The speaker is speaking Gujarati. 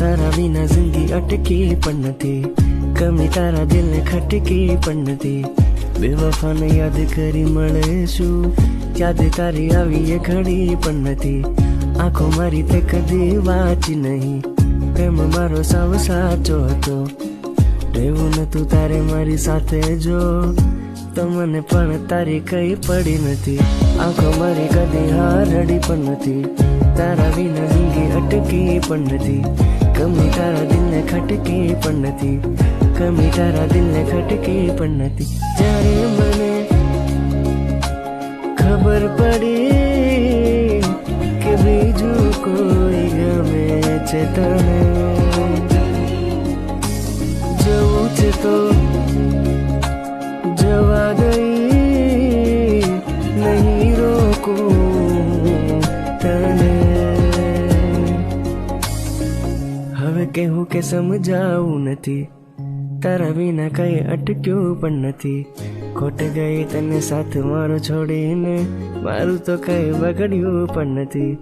તારા વિના જિંદગી અટકી પણ નથી, કમી તારા દિલને ખટકી પણ નથી. બેવફાને યાદ કરી મળીશું, યાદ તારી આવી એ ઘડી પણ નથી. આંખો મારી તે કદી વાંચી નહીં, પ્રેમ મારો સાવ સાચો હતો. રહેવું નતું તારે મારી સાથે જો, તો મને પણ તારી કઈ પડી નથી. આંખો મારી કદી હારડી પણ નથી, તારા વિના જિંદગી અટકી પણ નથી, કમી તારા દિલને ખટકી પણ નથી, કમી તારા દિલને ખટકી પણ નથી. જ્યારે મને ખબર પડી કે બીજું કોઈ ગમે છે તને, જવું છે તો જવા દઈ, નહીં રોકું તને. હવે કહેવું કે સમજાવું નથી, તારા વિના કઈ અટક્યું પણ નથી. ખોટ ગઈ તને સાથ મારો છોડીને, મારું તો કઈ બગડ્યું પણ નથી.